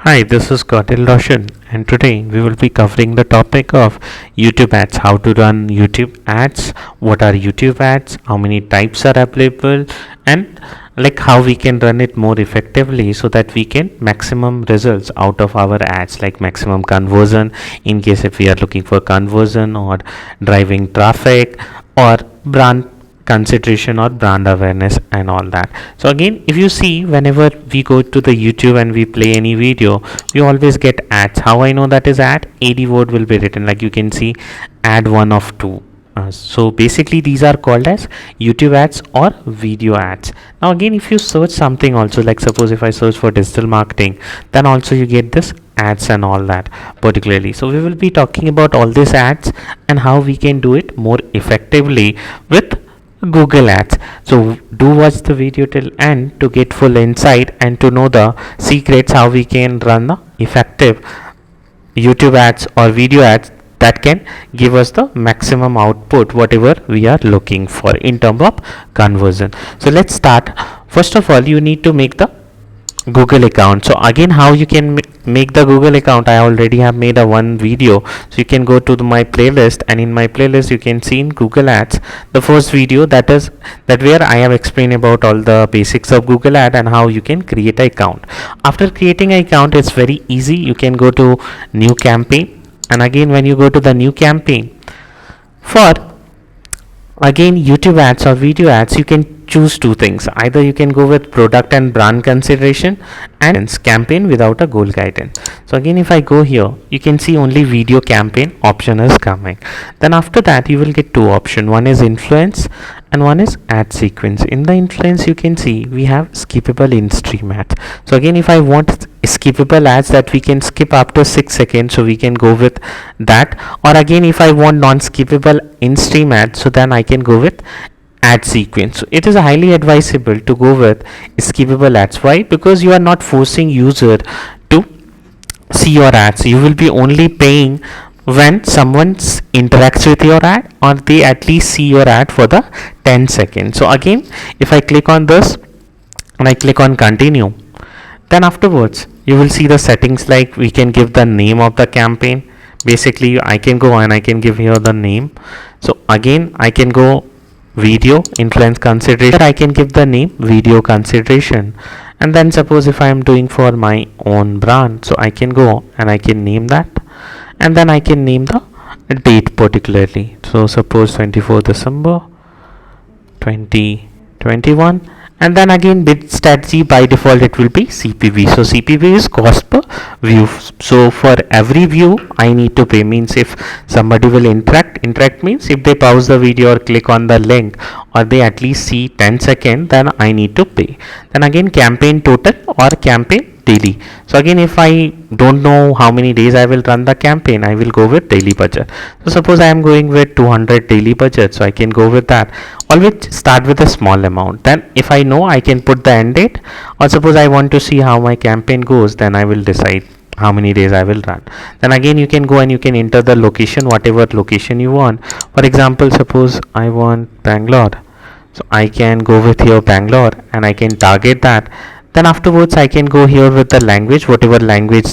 Hi, this is Kautil Roshan, and today we will be covering the topic of YouTube ads, how to run YouTube ads, what are YouTube ads, how many types are available, and like how we can run it more effectively so that we can maximum results out of our ads, like maximum conversion in case if we are looking for conversion or driving traffic or brand consideration or brand awareness and all that. So again, if you see, whenever we go to the YouTube and we play any video, we always get ads. How I know that is ad word will be written, like you can see ad one of two. So basically these are called as YouTube ads or video ads. Now again, if you search something also, like suppose if I search for digital marketing, then also you get this ads and all that particularly. So we will be talking about all these ads and how we can do it more effectively with Google Ads. So do watch the video till end to get full insight and to know the secrets how we can run the effective YouTube ads or video ads that can give us the maximum output whatever we are looking for in terms of conversion. So let's start. First of all, you need to make the Google account. So again, how you can make the Google account, I already have made a one video. So you can go to my playlist, and in my playlist you can see in Google Ads the first video, that is that where I have explained about all the basics of Google Ad and how you can create an account. After creating an account, it's very easy. You can go to new campaign, and again when you go to the new campaign, for again YouTube ads or video ads, you can choose two things. Either you can go with product and brand consideration and campaign without a goal guidance. So again, if I go here, you can see only video campaign option is coming. Then after that you will get two options. One is influence and one is ad sequence. In the influence, you can see we have skippable in-stream ads. So again, if I want skippable ads that we can skip after 6 seconds, so we can go with that. Or again, if I want non-skippable in-stream ads, so then I can go with ad sequence. So it is highly advisable to go with skippable ads. Why? Because you are not forcing user to see your ads. You will be only paying when someone interacts with your ad, or they at least see your ad for the 10 seconds. So again, if I click on this and I click on continue, then afterwards you will see the settings, like we can give the name of the campaign. Basically I can go and I can give here the name. So again, I can go video influence consideration, I can give the name video consideration. And then suppose if I am doing for my own brand, so I can go and I can name that, and then I can name the date particularly. So suppose 24 December 2021, and then again bid strategy, by default it will be CPV. So CPV is cost per view. So for every view I need to pay, means if somebody will interact means if they pause the video or click on the link or they at least see 10 seconds, then I need to pay. Then again, campaign total or campaign daily. So again, if I don't know how many days I will run the campaign, I will go with daily budget. So suppose I am going with 200 daily budget, so I can go with that. Always start with a small amount. Then if I know, I can put the end date, or suppose I want to see how my campaign goes, then I will decide how many days I will run. Then again, you can go and you can enter the location, whatever location you want. For example, suppose I want Bangalore, so I can go with here Bangalore and I can target that. Then afterwards I can go here with the language, whatever language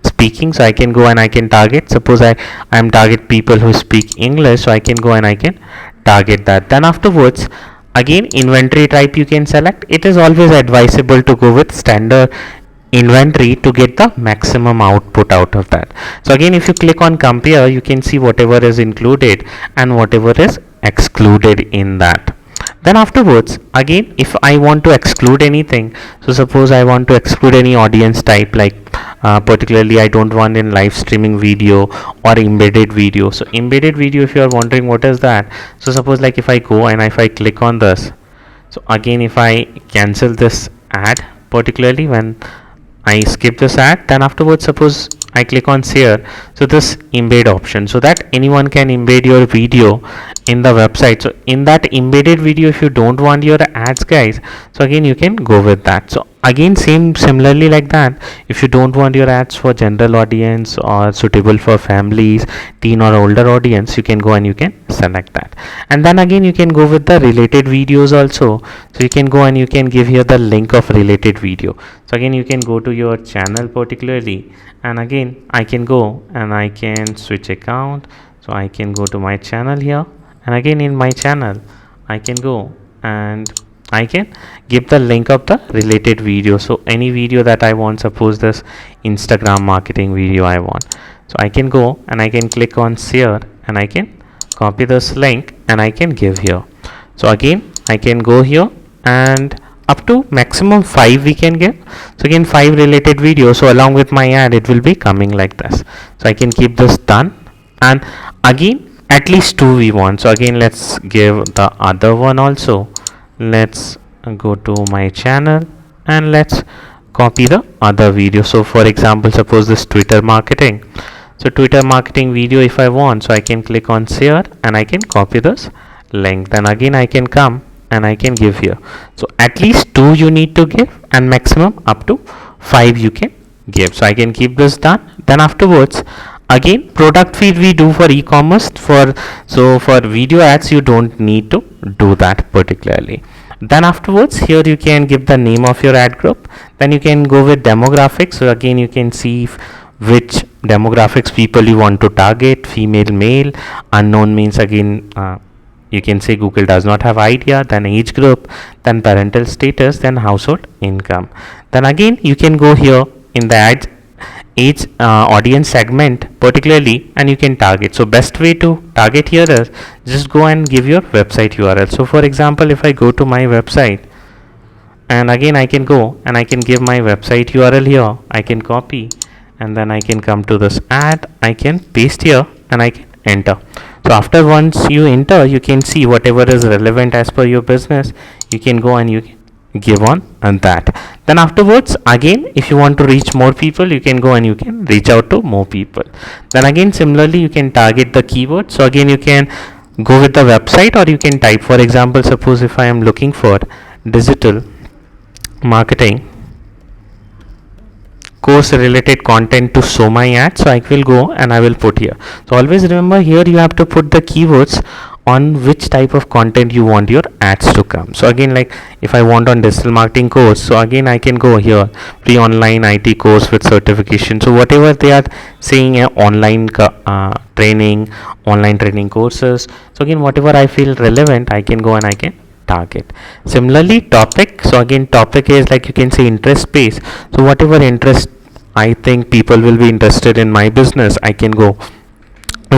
speaking, so I can go and I can target. Suppose I am target people who speak English, so I can go and I can target that. Then afterwards, again, inventory type you can select. It is always advisable to go with standard inventory to get the maximum output out of that. So again, if you click on compare, you can see whatever is included and whatever is excluded in that. Then afterwards, again, if I want to exclude anything, so suppose I want to exclude any audience type, like particularly I don't want in live streaming video or embedded video. So embedded video, if you are wondering what is that, so suppose like if I go and if I click on this, so again if I cancel this ad, particularly when I skip this ad, then afterwards suppose I click on share, so this embed option, so that anyone can embed your video in the website. So in that embedded video, if you don't want your ads guys, so again you can go with that. So again similarly like that, if you don't want your ads for general audience or suitable for families, teen or older audience, you can go and you can select that. And then again you can go with the related videos also. So you can go and you can give here the link of related video. So again you can go to your channel particularly, and again I can go and I can switch account. So I can go to my channel here, and again in my channel I can go and I can give the link of the related video. So any video that I want, suppose this Instagram marketing video I want, so I can go and I can click on share, and I can copy this link and I can give here. So again I can go here, and up to maximum 5 we can give. So again 5 related videos, so along with my ad it will be coming like this. So I can keep this done, and again at least 2 we want. So again let's give the other one also. Let's go to my channel and let's copy the other video. So for example, suppose this Twitter marketing. So Twitter marketing video if I want, so I can click on share and I can copy this link. Then again I can come and I can give here. So at least 2 you need to give, and maximum up to 5 you can give. So I can keep this done. Then afterwards again product feed we do for e-commerce. So for video ads you don't need to do that particularly. Then afterwards here you can give the name of your ad group. Then you can go with demographics. So again you can see which demographics people you want to target, female, male, unknown means again you can say Google does not have idea, then age group, then parental status, then household income. Then again you can go here in the ads age audience segment particularly, and you can target. So best way to target here is just go and give your website URL. So for example, if I go to my website, and again I can go and I can give my website URL here, I can copy, and then I can come to this ad, I can paste here and I can enter. So after once you enter, you can see whatever is relevant as per your business, you can go and you give on and that. Then afterwards again if you want to reach more people, you can go and you can reach out to more people. Then again similarly you can target the keyword. So again you can go with the website, or you can type, for example, suppose if I am looking for digital marketing course related content to show my ad, so I will go and I will put here. So always remember here you have to put the keywords on which type of content you want your ads to come. So again, like if I want on digital marketing course, so again I can go here, free online IT course with certification. So whatever they are saying, online training courses. So again whatever I feel relevant, I can go and I can target. Similarly topic, so again topic is like you can say interest base. So whatever interest I think people will be interested in my business, I can go.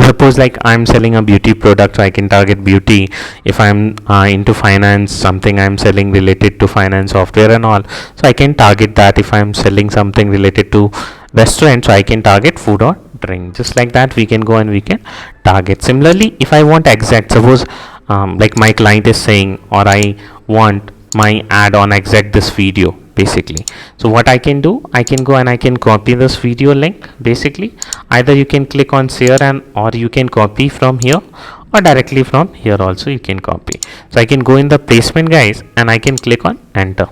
Suppose like I'm selling a beauty product, so I can target beauty. If I'm into finance, something I'm selling related to finance software and all, so I can target that. If I'm selling something related to restaurant, so I can target food or drink. Just like that we can go and we can target. Similarly if I want exact, suppose like my client is saying, or I want my ad on exact this video basically. So what I can do, I can go and I can copy this video link basically. Either you can click on share and or you can copy from here, or directly from here also you can copy. So I can go in the placement guys and I can click on enter.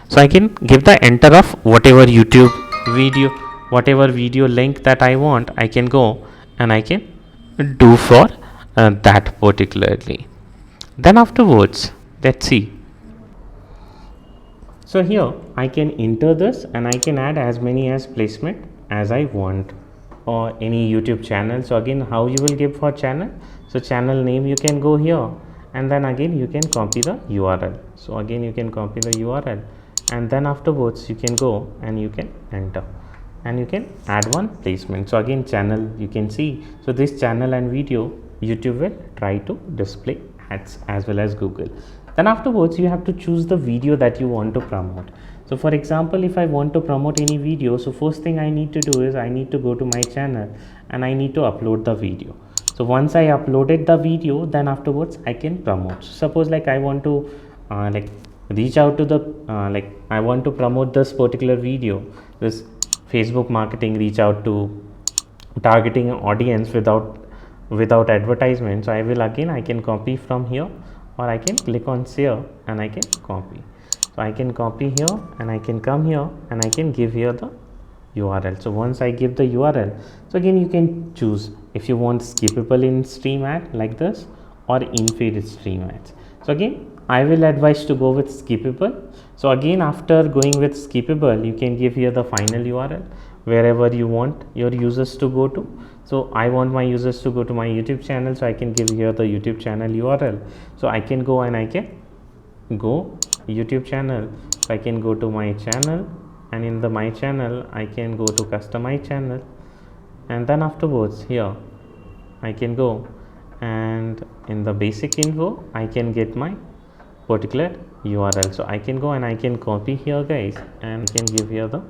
So I can give the enter of whatever YouTube video, whatever video link that I want, I can go and I can do for that particularly. Then afterwards let's see. So here I can enter this and I can add as many as placement as I want, or any YouTube channel. So again how you will give for channel, so channel name you can go here, and then again you can copy the URL. So again you can copy the URL, and then afterwards you can go and you can enter, and you can add one placement. So again channel you can see, so this channel and video YouTube will try to display ads as well as Google. Then afterwards you have to choose the video that you want to promote. So for example, if I want to promote any video, so first thing I need to do is I need to go to my channel and I need to upload the video. So once I uploaded the video, then afterwards I can promote. So suppose like I want to like reach out to the like I want to promote this particular video, this Facebook marketing, reach out to targeting an audience without without advertisement. So I will again, I can copy from here, or I can click on share and I can copy. So I can copy here and I can come here and I can give here the URL. So once I give the URL, so again you can choose if you want skippable in stream ad like this or in feed stream ads. So again I will advise to go with skippable. So again, after going with skippable, you can give here the final URL wherever you want your users to go to. So I want my users to go to my YouTube channel, so I can give here the YouTube channel URL. So I can go and I can go YouTube channel. So I can go to my channel, and in the my channel I can go to customize channel, and then afterwards here I can go, and in the basic info I can get my particular URL. So I can go and I can copy here guys, and I can give here the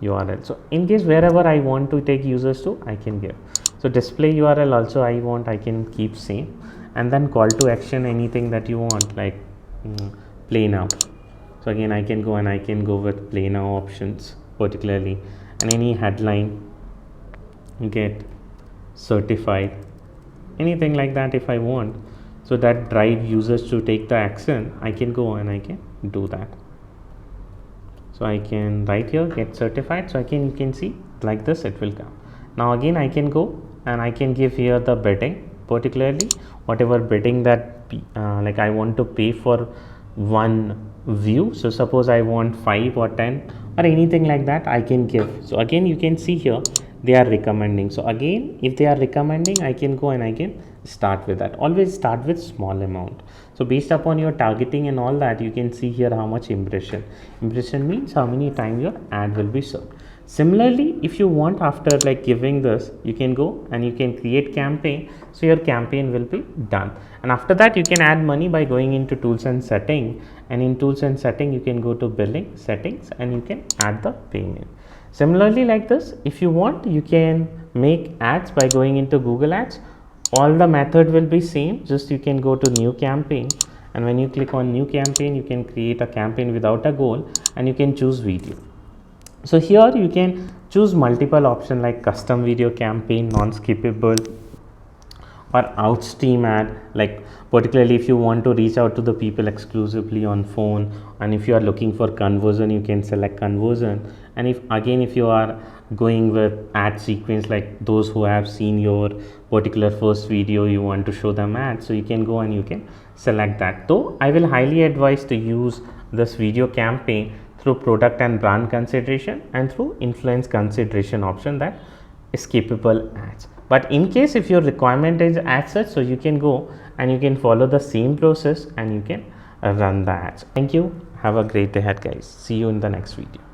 URL. So in case wherever I want to take users to, I can give. So display URL also I can keep same, and then call to action, anything that you want, like play now. So again I can go and I can go with play now options particularly, and any headline, get certified, anything like that if I want, so that drive users to take the action, I can go and I can do that. So I can write here get certified. So again you can see like this it will come. Now again I can go and I can give here the bidding, particularly whatever bidding that like I want to pay for one view. So suppose I want 5 or 10 or anything like that, I can give. So again you can see here they are recommending. So again if they are recommending, I can go and I can start with that. Always start with small amount. So based upon your targeting and all that, you can see here how much impression means how many times your ad will be served. Similarly, if you want, after like giving this, you can go and you can create campaign, so your campaign will be done. And after that you can add money by going into tools and setting, and in tools and setting you can go to billing settings and you can add the payment. Similarly like this, if you want, you can make ads by going into Google Ads. All the method will be same, just you can go to new campaign, and when you click on new campaign, you can create a campaign without a goal and you can choose video. So here you can choose multiple options like custom video campaign, non-skippable, or outstream ad, like particularly if you want to reach out to the people exclusively on phone, and if you are looking for conversion, you can select conversion. And if you are going with ad sequence, like those who have seen your particular first video, you want to show them ads, so you can go and you can select that. Though I will highly advise to use this video campaign through product and brand consideration and through influence consideration option, that is skippable ads. But in case if your requirement is as such, so you can go and you can follow the same process and you can run the ads. Thank you. Have a great day ahead guys. See you in the next video.